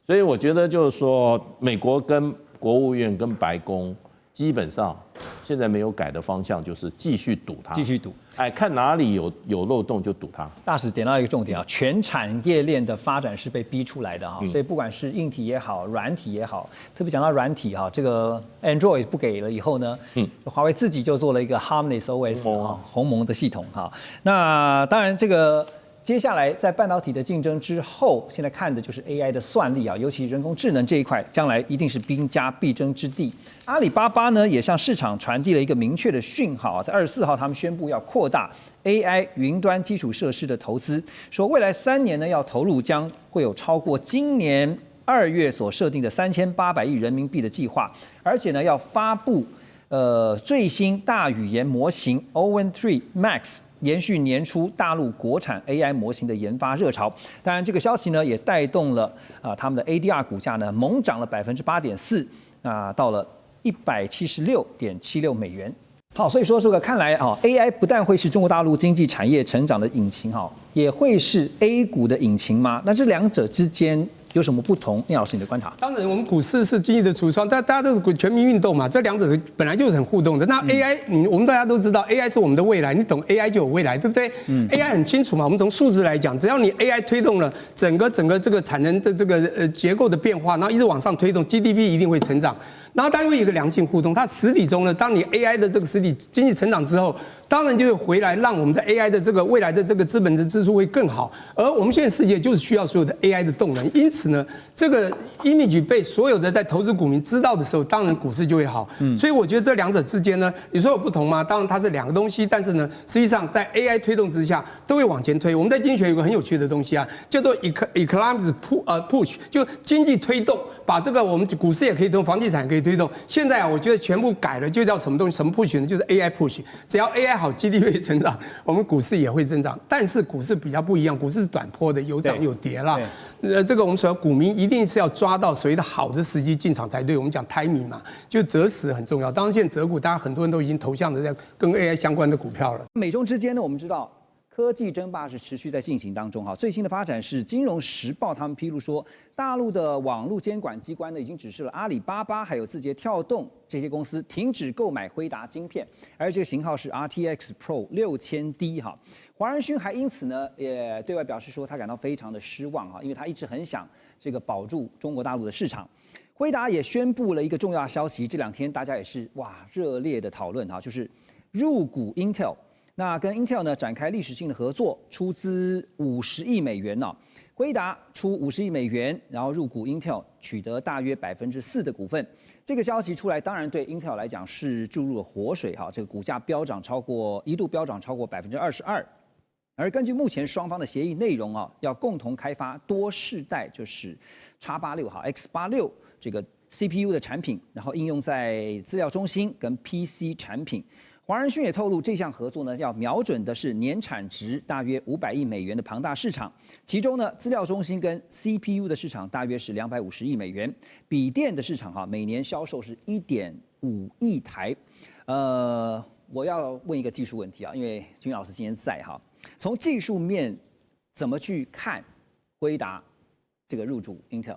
所以我觉得就是说，美国跟国务院跟白宫基本上现在没有改的方向，就是继续堵它，继续堵。看哪里有漏洞就堵它。大使点到一个重点全产业链的发展是被逼出来的所以不管是硬体也好，软体也好，特别讲到软体这个 Android 不给了以后呢，华为自己就做了一个 Harmony OS 鸿蒙的系统那当然这个接下来在半导体的竞争之后，现在看的就是 AI 的算力啊，尤其人工智能这一块，将来一定是兵家必争之地。阿里巴巴呢，也向市场传递了一个明确的讯号啊，在24号他们宣布要扩大 AI 云端基础设施的投资，说未来3年呢要投入将会有超过今年2月所设定的3800亿人民币的计划，而且呢要发布最新大语言模型 Owen3 Max， 延续年初大陆国产 AI 模型的研发热潮。当然，这个消息呢也带动了他们的 ADR 股价呢猛涨了8.4%，到了176.76美元。好，所以说这个看来啊 ，AI 不但会是中国大陆经济产业成长的引擎哈，也会是 A 股的引擎吗？那这两者之间有什么不同？聂老师，你的观察？当然，我们股市是经济的橱窗，大家都是全民运动嘛，这两者本来就是很互动的。那 AI，我们大家都知道 ，AI 是我们的未来，你懂 AI 就有未来，对不对？AI 很清楚嘛，我们从数字来讲，只要你 AI 推动了整个这个产能的这个结构的变化，然后一直往上推动 ，GDP 一定会成长。然后当然会有一个良性互动，它实体中呢，当你 AI 的这个实体经济成长之后，当然就会回来让我们的 AI 的这个未来的这个资本的支出会更好。而我们现在世界就是需要所有的 AI 的动能，因此呢，这个 image 被所有的在投资股民知道的时候，当然股市就会好。所以我觉得这两者之间呢，你说有不同吗？当然它是两个东西，但是呢，实际上在 AI 推动之下都会往前推。我们在经济学有个很有趣的东西啊，叫做 economics push， 就经济推动，把这个我们股市也可以推动，房地产也可以推动。现在啊，我觉得全部改了，就叫什么东西？什么 push 呢？就是 AI push。只要 AI 好 ，GDP 会成长，我们股市也会增长。但是股市比较不一样，股市是短波的，有涨有跌啦。这个我们说股民一定是要抓到所谓的好的时机进场才对。我们讲 timing 嘛，就择时很重要。当然现在择股，大家很多人都已经投向了在跟 AI 相关的股票了。美中之间呢，我们知道科技争霸是持续在进行当中哈。最新的发展是《金融时报》他们披露说，大陆的网络监管机关呢已经指示了阿里巴巴还有字节跳动这些公司停止购买辉达晶片，而这个型号是 RTX Pro 6000D 哈。黄仁勋还因此呢也对外表示说，他感到非常的失望哈，因为他一直很想这个保住中国大陆的市场。辉达也宣布了一个重要消息，这2天大家也是热烈的讨论哈，就是入股 Intel。那跟 Intel 呢展开历史性的合作，出资50亿美元呢。辉达出50亿美元，然后入股 Intel， 取得大约4%的股份。这个消息出来，当然对 Intel 来讲是注入了活水哈，这个股价一度飙涨超过22%。而根据目前双方的协议内容啊，要共同开发多世代，就是 X86 哈 X86 这个 CPU 的产品，然后应用在资料中心跟 PC 产品。黄仁勋也透露，这项合作呢要瞄准的是年产值大约500亿美元的庞大市场，其中呢资料中心跟 CPU 的市场大约是250亿美元，笔电的市场哈每年销售是1.5亿台。我要问一个技术问题啊，因为君老师今天在哈，从技术面怎么去看辉达这个入主 Intel？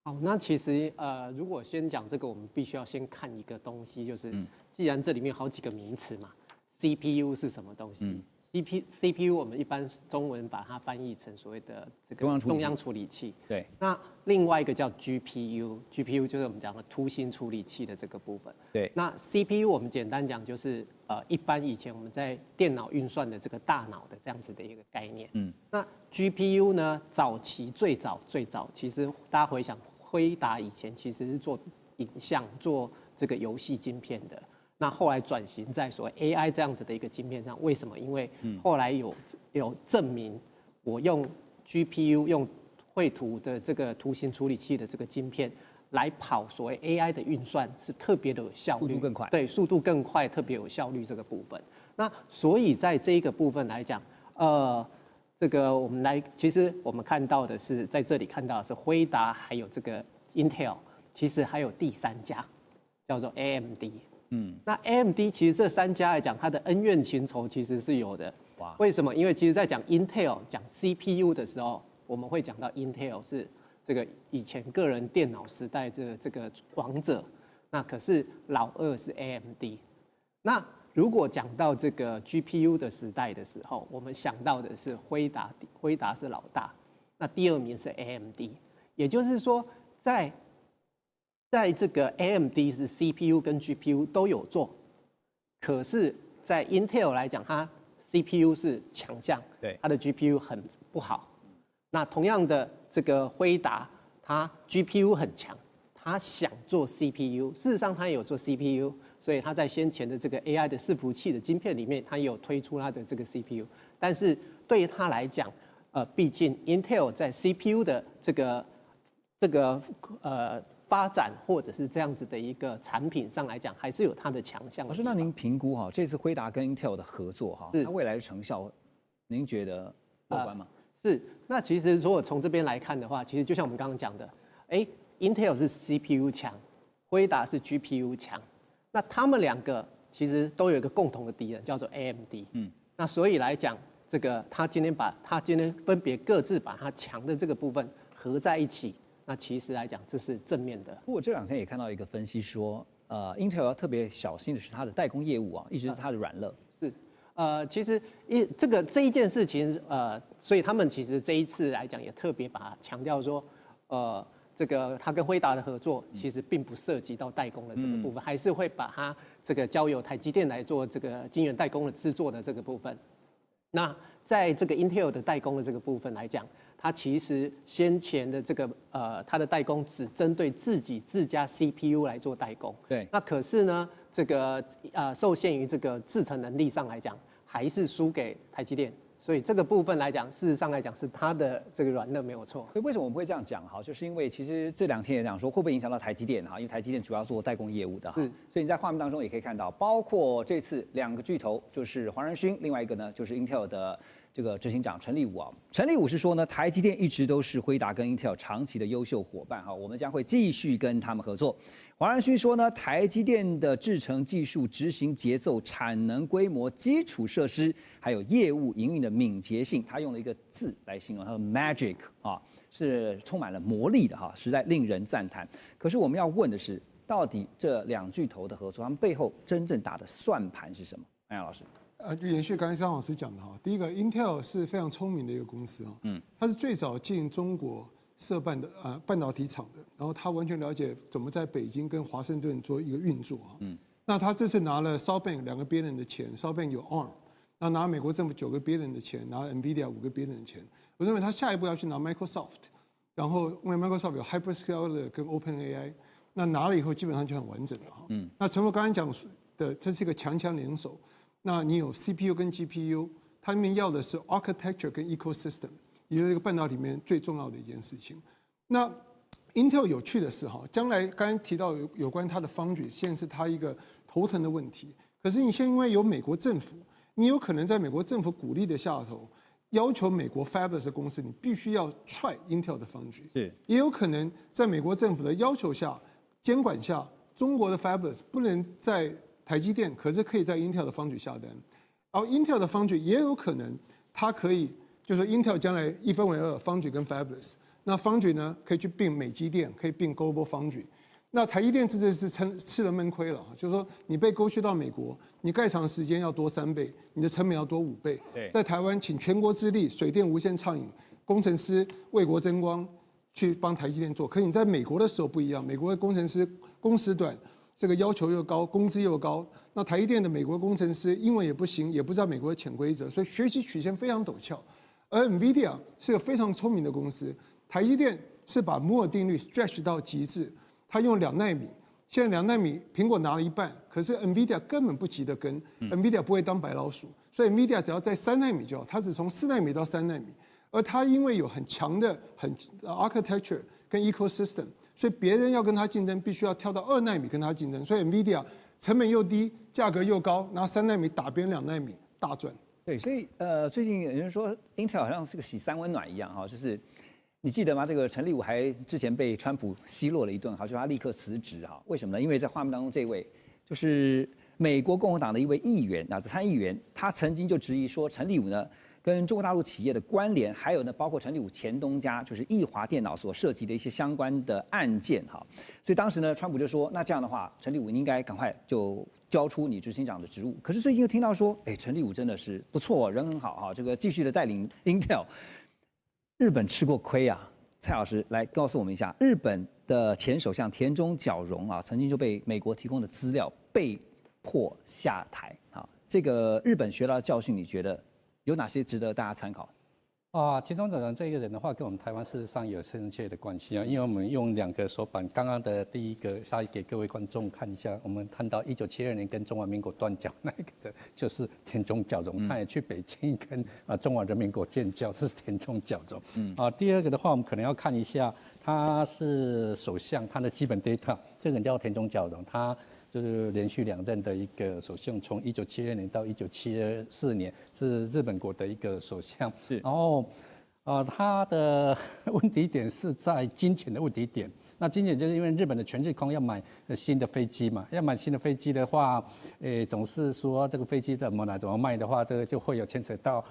好，那其实如果先讲这个，我们必须要先看一个东西，就是既然这里面有好几个名词嘛 ，CPU 是什么东西？CPU 我们一般中文把它翻译成所谓的这个中央处理器。对。那另外一个叫 GPU 就是我们讲的图形处理器的这个部分。对。那 CPU 我们简单讲就是一般以前我们在电脑运算的这个大脑的这样子的一个概念。那 GPU 呢，最早，其实大家回想，辉达以前其实是做影像、做这个游戏晶片的。那后来转型在所谓 AI 这样子的一个晶片上，为什么？因为后来有证明，我用 GPU 用绘图的这个图形处理器的这个晶片来跑所谓 AI 的运算是特别的有效率，速度更快。对，速度更快，特别有效率这个部分。那所以在这一个部分来讲，这个其实我们看到的是在这里看到的是辉达还有这个 Intel， 其实还有第3家叫做 AMD。那 AMD 其实这3家来讲，它的恩怨情仇其实是有的。为什么？因为其实在讲 Intel 讲 CPU 的时候，我们会讲到 Intel 是这个以前个人电脑时代这个王者。那可是老二是 AMD。那如果讲到这个 GPU 的时代的时候，我们想到的是辉达是老大，那第2名是 AMD。也就是说，在这个 AMD 是 CPU 跟 GPU 都有做，可是，在 Intel 来讲，它 CPU 是强项，对，它的 GPU 很不好。那同样的，这个辉达它 GPU 很强，它想做 CPU， 事实上它也有做 CPU， 所以它在先前的这个 AI 的伺服器的晶片里面，它也有推出它的这个 CPU。但是对于它来讲，毕竟 Intel 在 CPU 的这个发展或者是这样子的一个产品上来讲，还是有它的强项。老师，那您评估哈，这次辉达跟 Intel 的合作哈，它未来的成效，您觉得乐观吗？是。那其实如果从这边来看的话，其实就像我们刚刚讲的，Intel 是 CPU 强，辉达是 GPU 强，那他们两个其实都有一个共同的敌人，叫做 AMD。那所以来讲，这个他今天分别各自把它强的这个部分合在一起。那其实来讲，这是正面的。不过这两天也看到一个分析说，Intel 要特别小心的是它的代工业务啊，一直是它的软肋。是，其实这一件事情，所以他们其实这一次来讲也特别把它强调说，这个他跟辉达的合作其实并不涉及到代工的这个部分，还是会把它这个交由台积电来做这个晶圆代工的制作的这个部分。那在这个 Intel 的代工的这个部分来讲，它其实先前的这个它的代工只针对自家 CPU 来做代工。对。那可是呢，这个受限于这个制程能力上来讲，还是输给台积电。所以这个部分来讲，事实上来讲是它的这个软肋没有错。所以为什么我们会这样讲哈？就是因为其实这两天也讲说会不会影响到台积电哈？因为台积电主要做代工业务的哈。是。所以你在画面当中也可以看到，包括这次两个巨头，就是黄仁勋，另外一个呢就是 Intel 的这个执行长陈立武啊。陈立武是说呢，台积电一直都是辉达跟 Intel 长期的优秀伙伴哈，我们将会继续跟他们合作。黄仁勋说呢，台积电的制程技术、执行节奏、产能规模、基础设施，还有业务营运的敏捷性，他用了一个字来形容，他说 magic 啊，是充满了魔力的哈，实在令人赞叹。可是我们要问的是，到底这两巨头的合作，他们背后真正打的算盘是什么？安阳老师。就延续刚才张老师讲的哈，第一个 Intel 是非常聪明的一个公司啊，它是最早进中国设办的半导体厂的，然后它完全了解怎么在北京跟华盛顿做一个运作啊。那他这次拿了 SoftBank 2个 billion 的钱 ，SoftBank 有 ARM， 那拿美国政府9个 billion 的钱，拿 NVIDIA 5个 billion 的钱，我认为他下一步要去拿 Microsoft， 然后因为 Microsoft 有 Hyperscaler 跟 OpenAI， 那拿了以后基本上就很完整了哈。那陈默刚才讲的，这是一个强强联手。那你有 CPU 跟 GPU， 它里面要的是 architecture 跟 ecosystem， 也就是这个半导体里面最重要的一件事情。那 Intel 有趣的是哈，将来刚才提到有关它的 foundry， 现在是它一个头疼的问题。可是你现在因为有美国政府，你有可能在美国政府鼓励的下头，要求美国 fabless 的公司你必须要踹 Intel 的 foundry， 是，也有可能在美国政府的要求下、监管下，中国的 fabless 不能在台积电，可是可以在 Intel 的 foundry 下单，然后 Intel 的 foundry 也有可能，它可以，就是说 Intel 将来一分为二 ，foundry 跟 fabless， 那 foundry 呢可以去并美积电，可以并 Global Foundry， 那台积电这次是吃了闷亏了，就是说你被勾去到美国，你盖厂时间要多3倍，你的成本要多5倍，在台湾请全国之力，水电无限畅饮，工程师为国争光，去帮台积电做，可你在美国的时候不一样，美国的工程师工时短。这个要求又高，工资又高，那台积电的美国工程师英文也不行，也不知道美国的潜规则，所以学习曲线非常陡峭。而 NVIDIA 是个非常聪明的公司，台积电是把摩尔定律 stretch 到极致，它用2奈米，现在2奈米苹果拿了一半，可是 NVIDIA 根本不急得跟，NVIDIA 不会当白老鼠，所以 NVIDIA 只要在3奈米就好，它只从4奈米到3奈米，而它因为有很强的architecture 跟 ecosystem。所以别人要跟他竞争，必须要跳到2奈米跟他竞争。所以 NVIDIA 成本又低，价格又高，拿3奈米打边2奈米，大赚。对，所以最近有人说 Intel 好像是个洗3温暖一样哈，就是你记得吗？这个陈立武还之前被川普奚落了一顿，好，就他立刻辞职哈。为什么呢？因为在画面当中这位就是美国共和党的一位议员啊，参议员，他曾经就质疑说陈立武呢。跟中国大陆企业的关联，还有呢，包括陈立武前东家就是易华电脑所涉及的一些相关的案件哈，所以当时呢，川普就说，那这样的话，陈立武应该赶快就交出你执行长的职务。可是最近又听到说，陈立武真的是不错，人很好哈，这个继续的带领 Intel。日本吃过亏啊，蔡老师来告诉我们一下，日本的前首相田中角荣啊，曾经就被美国提供的资料被迫下台啊。这个日本学到的教训，你觉得有哪些值得大家参考？田中角荣这个人的话，跟我们台湾事实上有深切的关系啊，因为我们用2个手板，刚刚的第一个，稍微给各位观众看一下，我们看到1972年跟中华民国断交那个人就是田中角荣，他也去北京跟中华人民国建交，这是田中角荣。第二个的话，我们可能要看一下，他是首相，他的基本 data， 这个人叫田中角荣，他就是连续2任的一个首相，从1972年到1974年是日本国的一个首相。是，然后他的问题点是在金钱的问题点。那金钱就是因为日本的全日空要买新的飞机嘛，要买新的飞机的话，总是说这个飞机怎么来怎么卖的话，这个就会有牵扯到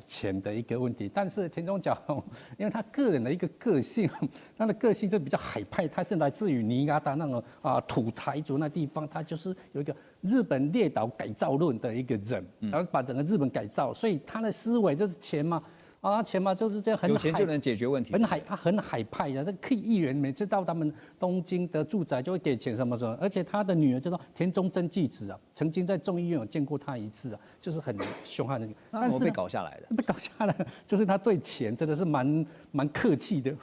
钱的一个问题。但是田中角荣，因为他个人的一个个性，他的个性就比较海派，他是来自于尼加达那种土财主那地方，他就是有一个日本列岛改造论的一个人，然后把整个日本改造，所以他的思维就是钱嘛。钱嘛就是这样，有钱就能解决问题。他很海派的，这个 K 议员每次到他们东京的住宅就会给钱什么什么，而且他的女儿叫做田中真纪子啊，曾经在众议院有见过他1次啊，就是很凶悍的。但是被搞下来的，被搞下来，就是他对钱真的是蛮客气的，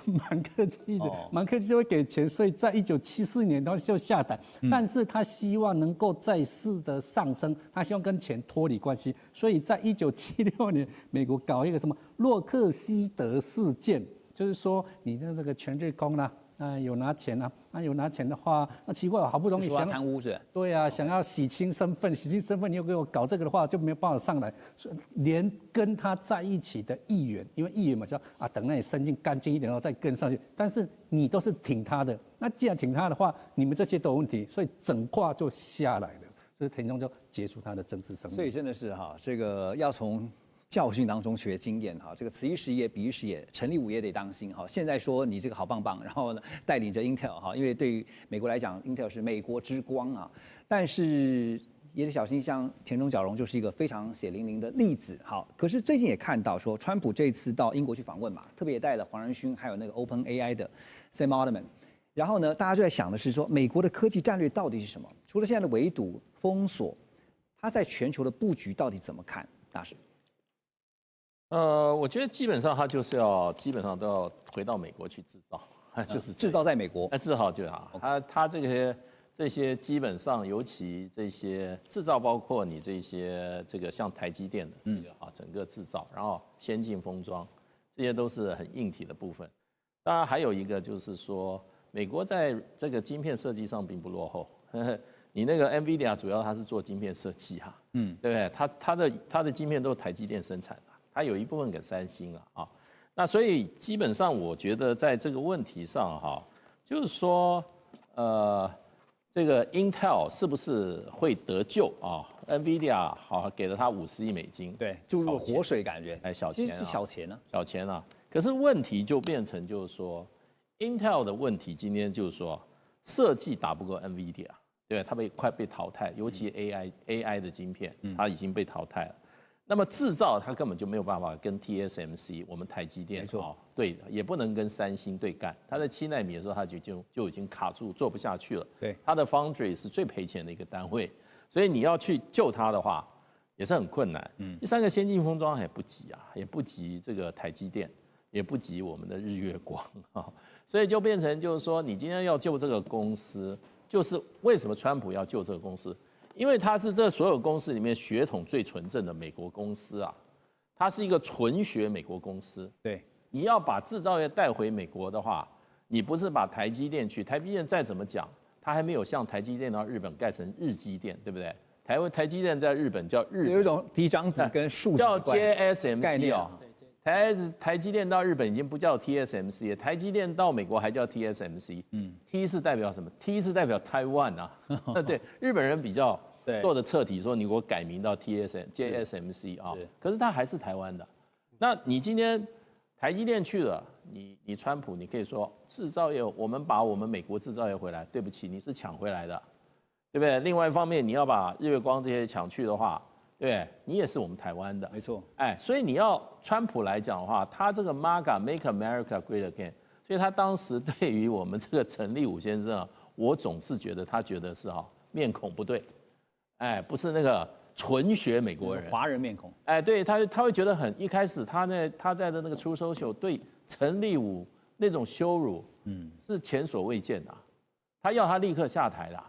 蛮客气就会给钱，所以在1974年他就下台，但是他希望能够再次的上升，他希望跟钱脱离关系，所以在1976年美国搞一个什么洛克希德事件，就是说你的这个全日空啦，有拿钱啊，有拿钱的话，那奇怪，好不容易想贪污是？对啊，想要洗清身份，你又给我搞这个的话，就没有办法上来。连跟他在一起的议员，因为议员嘛叫等那你身境干净一点，然后再跟上去。但是你都是挺他的，那既然挺他的话，你们这些都有问题，所以整卦就下来了。所以田中就结束他的政治生命。所以真的是这个要从教训当中学经验这个此一时也彼一时也，陈立武也得当心现在说你这个好棒棒，然后呢带领着 Intel 因为对于美国来讲 ，Intel 是美国之光但是也得小心，像田中角荣就是一个非常血淋淋的例子。可是最近也看到说，川普这次到英国去访问嘛，特别也带了黄仁勋，还有那个 OpenAI 的 Sam Altman。然后呢，大家就在想的是说，美国的科技战略到底是什么？除了现在的围堵、封锁，它在全球的布局到底怎么看？大使？我觉得基本上他就是基本上都要回到美国去制造，就是制造在美国。制造就好。他这些基本上，尤其这些制造，包括你这些这个像台积电的整个制造，然后先进封装，这些都是很硬体的部分。当然还有一个就是说，美国在这个晶片设计上并不落后。你那个 NVIDIA 主要它是做晶片设计对不对？它的晶片都是台积电生产的，它有一部分给三星那所以基本上我觉得在这个问题上就是说这个 Intel 是不是会得救NVIDIA 给了它50亿美金，对，注入活水感觉，小钱其实是小钱小钱可是问题就变成就是说 Intel 的问题今天就是说设计打不过 NVIDIA， 对吧？它快被淘汰，尤其 AI 的晶片它已经被淘汰了。那么制造它根本就没有办法跟 TSMC 我们台积电对，也不能跟三星对干。它在7奈米的时候，它就已经卡住，做不下去了。对，它的 Foundry 是最赔钱的一个单位，所以你要去救它的话，也是很困难。第三个先进封装也不急也不急这个台积电，也不及我们的日月光所以就变成就是说，你今天要救这个公司，就是为什么川普要救这个公司？因为它是这所有公司里面血统最纯正的美国公司它是一个纯血美国公司。对，你要把制造业带回美国的话，你不是把台积电台积电再怎么讲，它还没有像台积电到日本盖成日积电，对不对？台积电在日本叫日本，有一种嫡长子跟庶子叫 JSMC 概念台积电到日本已经不叫 TSMC 了，台积电到美国还叫 TSMC。T 是代表什么 ？T 是代表台湾对，日本人比较做的彻底，说你给我改名到 JSMC 可是它还是台湾的。那你今天台积电去了，你川普你可以说制造业，我们把我们美国制造业回来，对不起，你是抢回来的，对不对？另外一方面，你要把日月光这些抢去的话。对，你也是我们台湾的，没错。所以你要川普来讲的话，他这个 MAGA Make America Great Again， 所以他当时对于我们这个陈立武先生我总是觉得他觉得是面孔不对，不是那个纯学美国人，华人面孔。哎，对他会觉得一开始他在的那个 Truth Social 对陈立武那种羞辱，是前所未见的，他要他立刻下台的。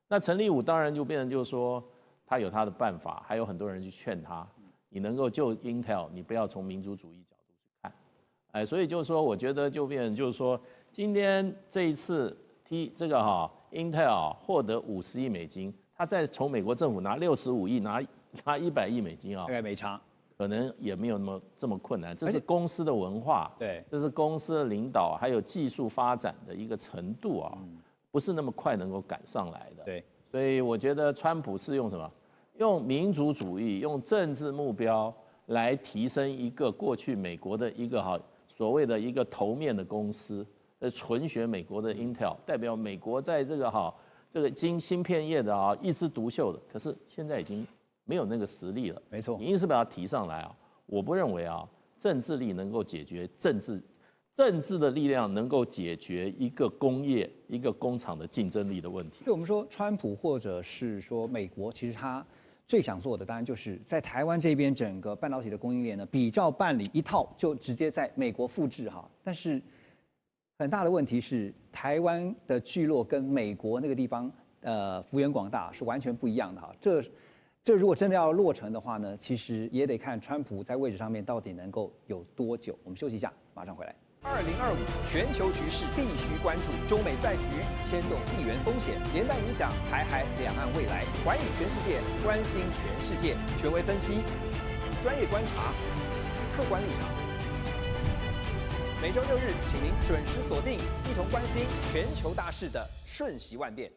那陈立武当然就变成就是说他有他的办法，还有很多人去劝他，你能够就 Intel， 你不要从民族主义角度去看，哎，所以就是说，我觉得就变成就是说，今天这一次这个Intel 获得50亿美金，他再从美国政府拿65亿，拿100亿美金啊，大概没差，可能也没有这么困难。这是公司的文化，对，这是公司的领导还有技术发展的一个程度啊，不是那么快能够赶上来的。对，所以我觉得川普是用什么？用民族主义，用政治目标来提升一个过去美国的一个所谓的一个头面的公司。纯学美国的 Intel， 代表美国在这个芯片业的一枝独秀的，可是现在已经没有那个实力了。没错，你硬是把它提上来我不认为政治力能够解决政治的力量能够解决一个工业一个工厂的竞争力的问题。所以我们说川普或者是说美国，其实他最想做的当然就是在台湾这边整个半导体的供应链呢，比照办理一套就直接在美国复制但是很大的问题是，台湾的聚落跟美国那个地方，幅员广大是完全不一样的这如果真的要落成的话呢，其实也得看川普在位置上面到底能够有多久。我们休息一下，马上回来。2025全球局势必须关注，中美赛局牵动地缘风险，连带影响台海两岸未来。寰宇全世界，关心全世界，权威分析，专业观察，客观立场。每周6日，请您准时锁定，一同关心全球大事的瞬息万变。